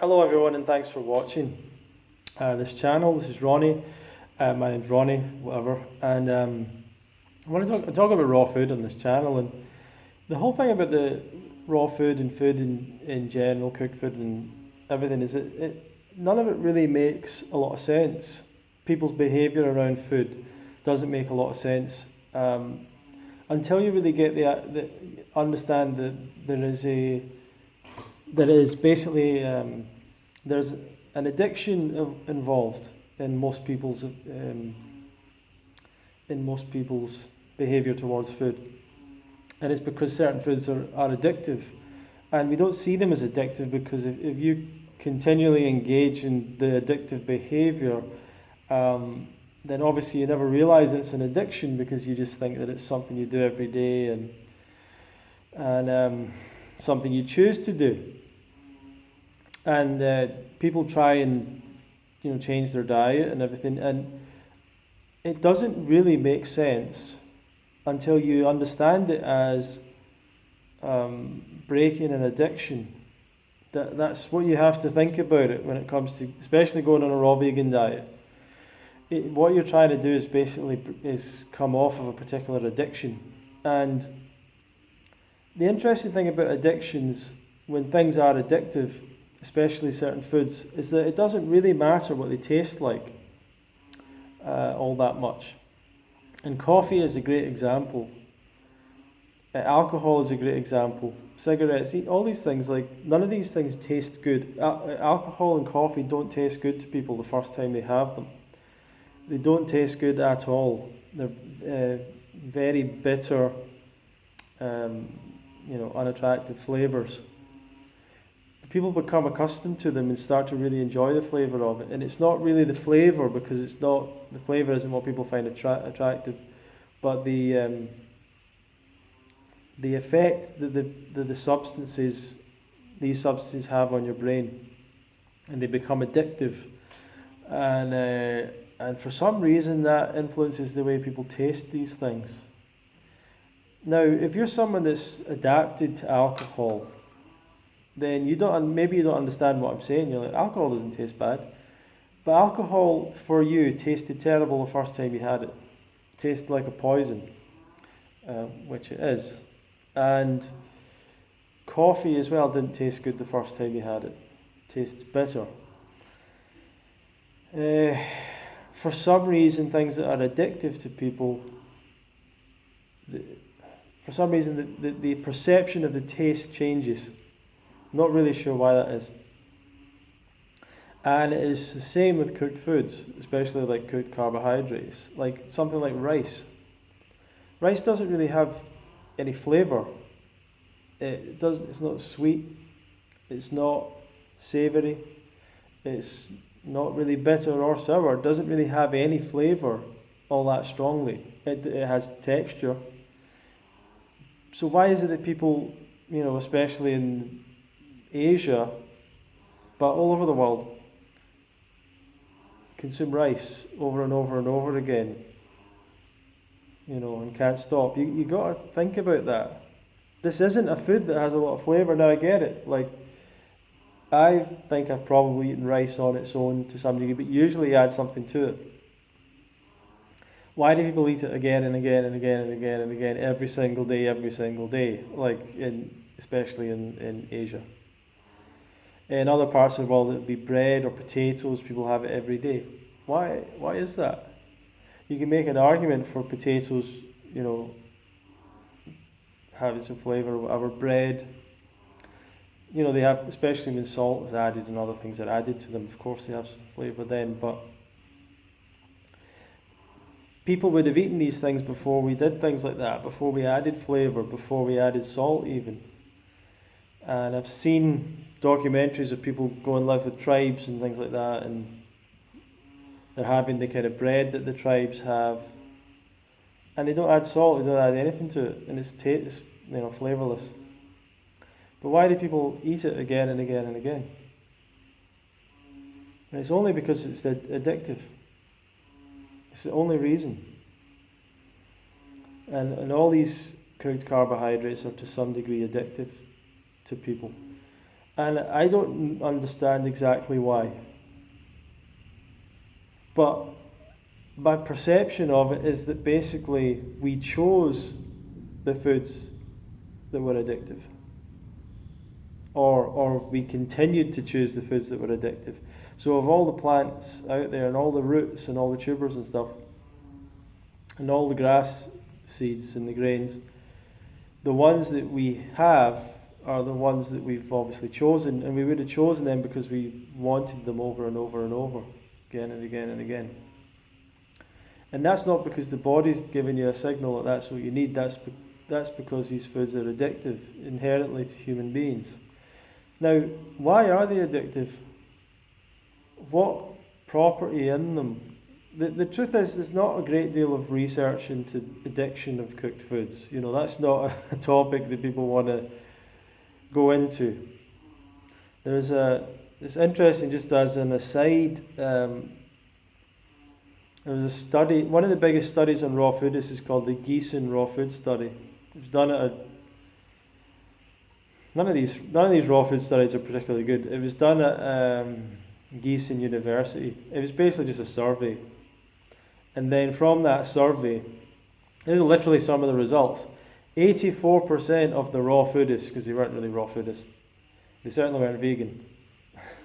Hello everyone and thanks for watching this channel. This is Ronnie. My name's Ronnie, whatever. And I want to talk about raw food on this channel. And the whole thing about the raw food and food in general, cooked food and everything, is none of it really makes a lot of sense. People's behaviour around food doesn't make a lot of sense until you really get understand that there is basically there's an addiction involved in most people's behaviour towards food, and it's because certain foods are addictive, and we don't see them as addictive because if you continually engage in the addictive behaviour, then obviously you never realise it's an addiction because you just think that it's something you do every day and something you choose to do. And people try and change their diet and everything, and it doesn't really make sense until you understand it as breaking an addiction. That's what you have to think about it when it comes to, especially going on a raw vegan diet. What you're trying to do is basically come off of a particular addiction. And the interesting thing about addictions, when things are addictive, especially certain foods, is that it doesn't really matter what they taste like all that much. And coffee is a great example. Alcohol is a great example. Cigarettes, all these things, like none of these things taste good. Alcohol and coffee don't taste good to people the first time they have them. They don't taste good at all. They're very bitter, unattractive flavours. People become accustomed to them and start to really enjoy the flavour of it. And it's not really the flavour, because the flavour isn't what people find attractive, but the effect that these substances have on your brain, and they become addictive. And for some reason that influences the way people taste these things. Now, if you're someone that's adapted to alcohol, then maybe you don't understand what I'm saying. You're like, alcohol doesn't taste bad. But alcohol for you tasted terrible the first time you had it. It tasted like a poison, which it is. And coffee as well didn't taste good the first time you had it. It tastes bitter. For some reason, things that are addictive to people, for some reason the perception of the taste changes. Not really sure why that is. And it is the same with cooked foods, especially like cooked carbohydrates, like something like rice. Rice doesn't really have any flavour. It's not sweet, it's not savoury, it's not really bitter or sour. It doesn't really have any flavour all that strongly. It has texture. So why is it that people, especially in Asia, but all over the world, consume rice over and over and over again, and can't stop? You got to think about that. This isn't a food that has a lot of flavour. Now I get it. Like, I think I've probably eaten rice on its own to some degree, but usually add something to it. Why do people eat it again and again and again and again and again every single day, like especially in Asia? In other parts of the world, it would be bread or potatoes. People have it every day. Why is that? You can make an argument for potatoes, having some flavour or whatever. Bread, they have, especially when salt is added and other things are added to them, of course they have some flavour then, but people would have eaten these things before we did things like that, before we added flavour, before we added salt even. And I've seen documentaries of people go and live with tribes and things like that, and they're having the kind of bread that the tribes have, and they don't add salt, they don't add anything to it, and it's flavourless. But why do people eat it again and again and again? And it's only because it's addictive. It's the only reason. And all these cooked carbohydrates are to some degree addictive to people. And I don't understand exactly why. But my perception of it is that basically we chose the foods that were addictive. Or we continued to choose the foods that were addictive. So of all the plants out there and all the roots and all the tubers and stuff, and all the grass seeds and the grains, the ones that we have are the ones that we've obviously chosen, and we would have chosen them because we wanted them over and over and over, again and again and again. And that's not because the body's giving you a signal that that's what you need, that's because these foods are addictive inherently to human beings. Now, why are they addictive? What property in them? The truth is, there's not a great deal of research into addiction of cooked foods. That's not a topic that people want to go into. It's interesting, just as an aside, there was a study, one of the biggest studies on raw food, this is called the Gießen Raw Food Study. It was done at none of these raw food studies are particularly good. It was done at Gießen University. It was basically just a survey. And then from that survey, these are literally some of the results. 84% of the raw foodists, because they weren't really raw foodists, they certainly weren't vegan.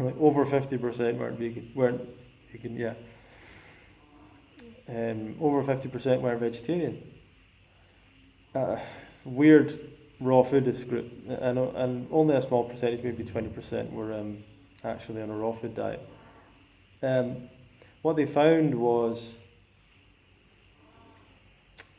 Like over 50% weren't vegan, yeah. Over 50% weren't vegetarian. Weird raw foodist group, and only a small percentage, maybe 20%, were actually on a raw food diet. What they found was,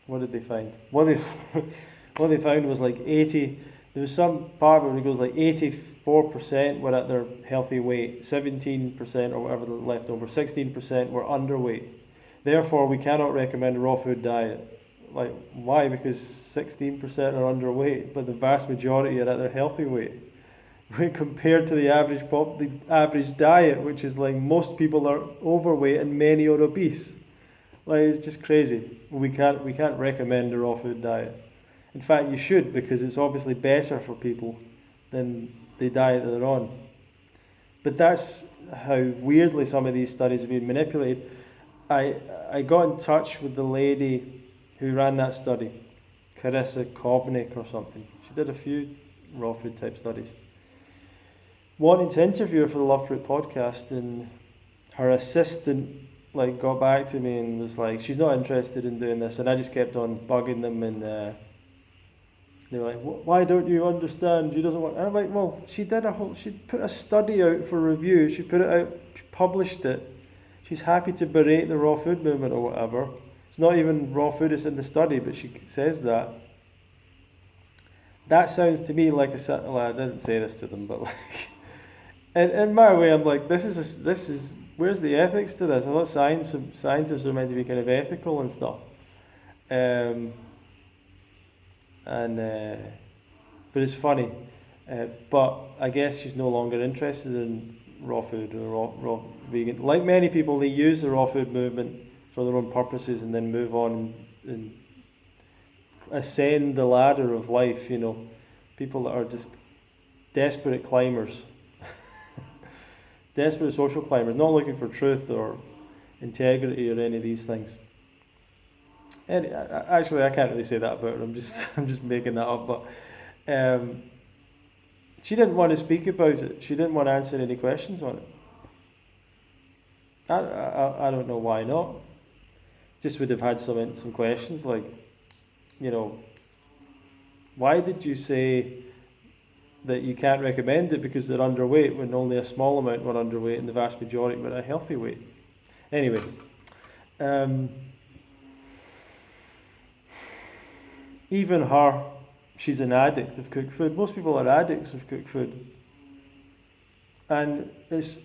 what did they find? What they found was like 80. There was some part where it goes like 84% were at their healthy weight, 17% or whatever the left over, 16% were underweight. Therefore, we cannot recommend a raw food diet. Like, why? Because 16% are underweight, but the vast majority are at their healthy weight. When compared to the average diet, which is like most people are overweight and many are obese. Like, it's just crazy. We can't recommend a raw food diet. In fact, you should, because it's obviously better for people than the diet that they're on. But that's how weirdly some of these studies have been manipulated. I got in touch with the lady who ran that study, Carissa Kovnik or something. She did a few raw food type studies. Wanting to interview her for the Love Fruit podcast, and her assistant got back to me and was like, she's not interested in doing this, and I just kept on bugging them, and they were like, why don't you understand? She doesn't want. And I'm like, well, she put a study out for review. She put it out, she published it. She's happy to berate the raw food movement or whatever. It's not even raw food, it's in the study, but she says that. That sounds to me like I didn't say this to them, but in my way, I'm like, this is where's the ethics to this? I thought scientists are meant to be kind of ethical and stuff. But it's funny. But I guess she's no longer interested in raw food or raw vegan. Like many people, they use the raw food movement for their own purposes and then move on and ascend the ladder of life. People that are just desperate climbers, desperate social climbers, not looking for truth or integrity or any of these things. And actually, I can't really say that about her. I'm just making that up. But she didn't want to speak about it. She didn't want to answer any questions on it. I don't know why not. Just would have had some questions like, why did you say that you can't recommend it because they're underweight when only a small amount were underweight and the vast majority were at a healthy weight? Anyway, even her, she's an addict of cooked food. Most people are addicts of cooked food. And it's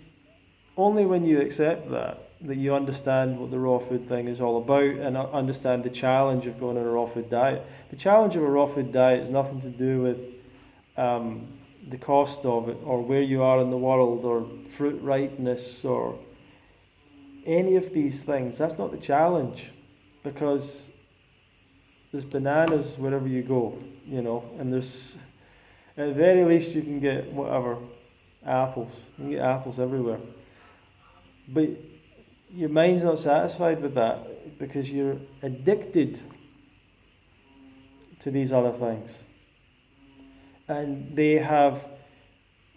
only when you accept that you understand what the raw food thing is all about and understand the challenge of going on a raw food diet. The challenge of a raw food diet has nothing to do with the cost of it or where you are in the world or fruit ripeness or any of these things. That's not the challenge, because there's bananas wherever you go, and there's, at the very least, you can get whatever, Apples. You can get apples everywhere. But your mind's not satisfied with that because you're addicted to these other things. And they have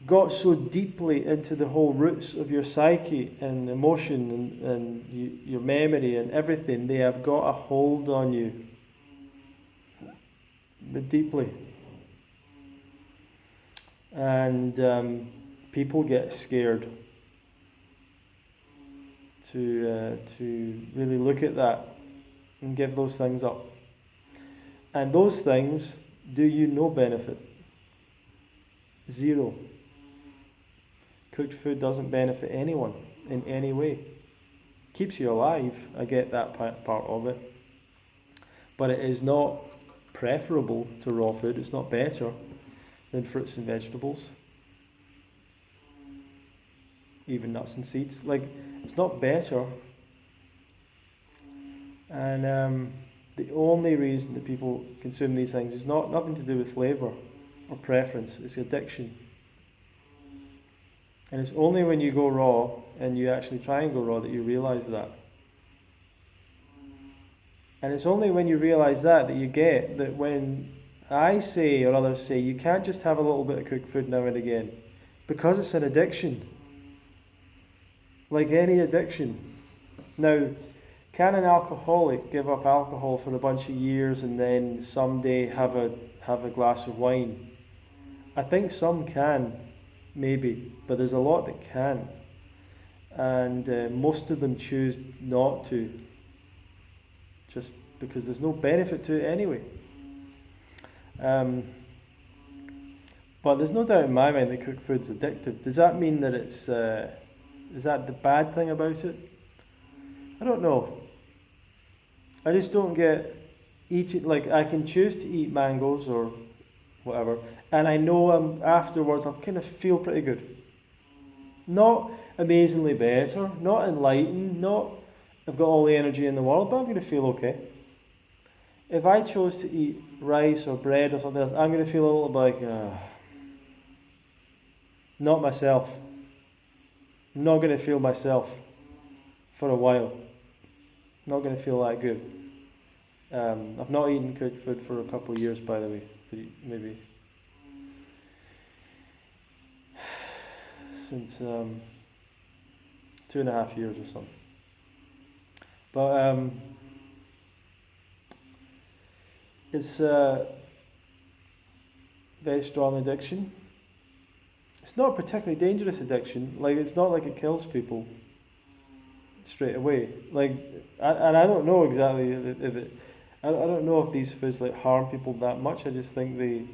got so deeply into the whole roots of your psyche and emotion and your memory and everything. They have got a hold on you. But deeply. And people get scared to really look at that and give those things up. And those things do you no benefit. Zero. Cooked food doesn't benefit anyone in any way. Keeps you alive, I get that part of it. But it is not preferable to raw food. It's not better than fruits and vegetables. Even nuts and seeds. Like, it's not better. And the only reason that people consume these things is nothing to do with flavour or preference. It's addiction. And it's only when you go raw and you actually try and go raw that you realise that. And it's only when you realise that you get that when I say or others say you can't just have a little bit of cooked food now and again, because it's an addiction. Like any addiction. Now, can an alcoholic give up alcohol for a bunch of years and then someday have a glass of wine? I think some can, maybe, but there's a lot that can. And most of them choose not to, just because there's no benefit to it anyway. But there's no doubt in my mind that cooked food's addictive. Does that mean that it's... is that the bad thing about it? I don't know. I just don't get eating, like I can choose to eat mangoes or whatever, and I know afterwards I'll kind of feel pretty good. Not amazingly better, not enlightened, not I've got all the energy in the world, but I'm going to feel okay. If I chose to eat rice or bread or something else, I'm going to feel a little bit like, not myself. I'm not going to feel myself for a while. Not going to feel that good. I've not eaten cooked food for a couple of years, by the way. Maybe since 2.5 years or something. But it's a very strong addiction. It's not a particularly dangerous addiction. Like, it's not like it kills people straight away. Like, and I don't know exactly if it. I don't know if these foods like harm people that much. I just think they're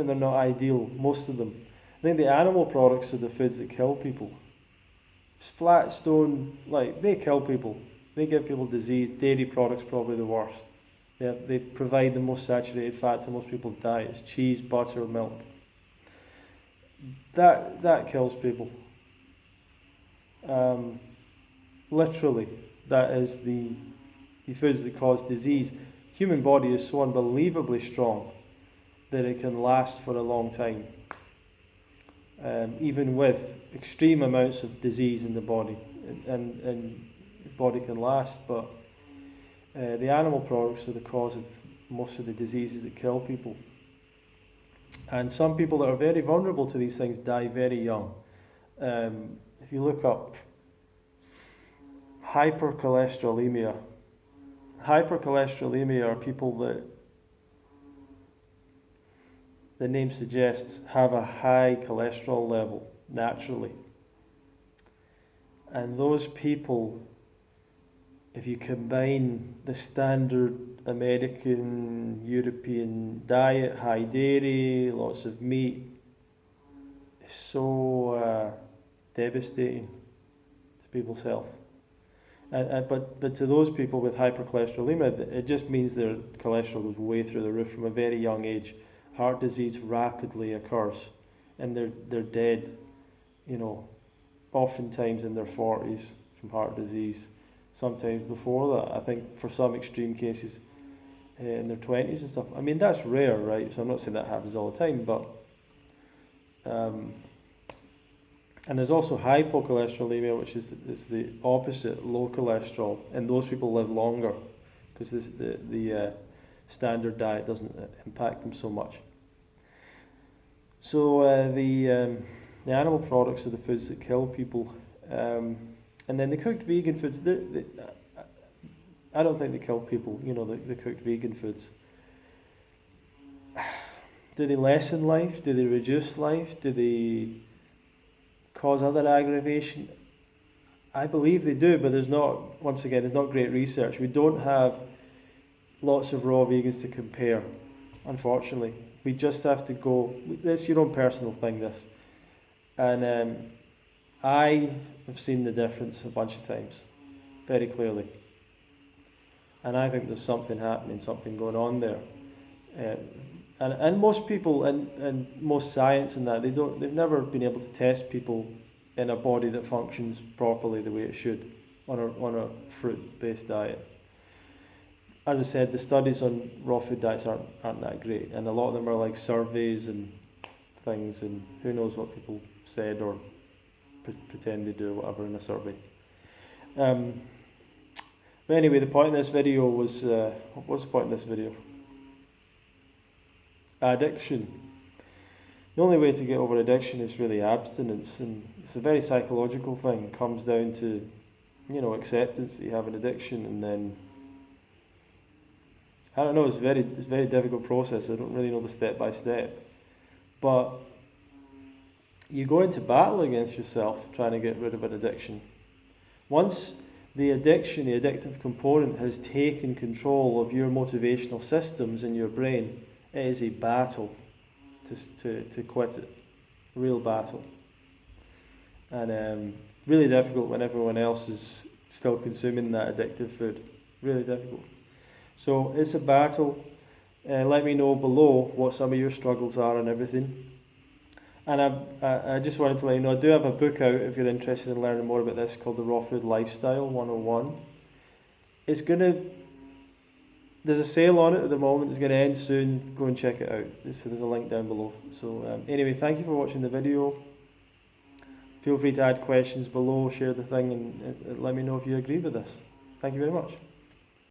not ideal. Most of them. I think the animal products are the foods that kill people. Flat stone, like they kill people. They give people disease. Dairy products probably the worst. They provide the most saturated fat to most people's diets. Cheese, butter, milk. That kills people. Literally, that is the foods that cause disease. Human body is so unbelievably strong that it can last for a long time, even with extreme amounts of disease in the body, and the body can last. But the animal products are the cause of most of the diseases that kill people. And some people that are very vulnerable to these things die very young. If you look up hypercholesterolemia are people that the name suggests have a high cholesterol level naturally. And those people, if you combine the standard American, European diet, high dairy, lots of meat, it's so devastating to people's health. But to those people with hypercholesterolemia, it just means their cholesterol goes way through the roof from a very young age. Heart disease rapidly occurs, and they're dead, oftentimes in their 40s from heart disease. Sometimes before that, I think for some extreme cases, in their 20s and stuff. I mean, that's rare, right? So I'm not saying that happens all the time, but Um, and there's also hypocholesterolemia, which is the opposite, low cholesterol, and those people live longer because the standard diet doesn't impact them so much. So the animal products are the foods that kill people, and then the cooked vegan foods. I don't think they kill people. You know, the cooked vegan foods. Do they lessen life? Do they reduce life? Do they cause other aggravation? I believe they do, but there's not. Once again, there's not great research. We don't have lots of raw vegans to compare, unfortunately. We just have to go. It's your own personal thing, this, and I have seen the difference a bunch of times, very clearly. And I think there's something happening, something going on there. And most people and most science and that they've never been able to test people in a body that functions properly the way it should on a fruit-based diet. As I said, the studies on raw food diets aren't that great, and a lot of them are like surveys and things, and who knows what people said or pretend they do whatever in a survey. But anyway, the point of this video was, what was the point of this video? Addiction. The only way to get over addiction is really abstinence, and it's a very psychological thing. It comes down to, acceptance that you have an addiction, and then, I don't know, it's a very difficult process. I don't really know the step by step. But you go into battle against yourself trying to get rid of an addiction. Once the addiction, the addictive component, has taken control of your motivational systems in your brain, it is a battle to quit it. A real battle. And really difficult when everyone else is still consuming that addictive food. Really difficult. So it's a battle. Let me know below what some of your struggles are and everything. And I just wanted to let you know, I do have a book out if you're interested in learning more about this, called The Raw Food Lifestyle 101. There's a sale on it at the moment. It's going to end soon. Go and check it out. So there's a link down below. So anyway, thank you for watching the video. Feel free to add questions below, share the thing, and let me know if you agree with this. Thank you very much.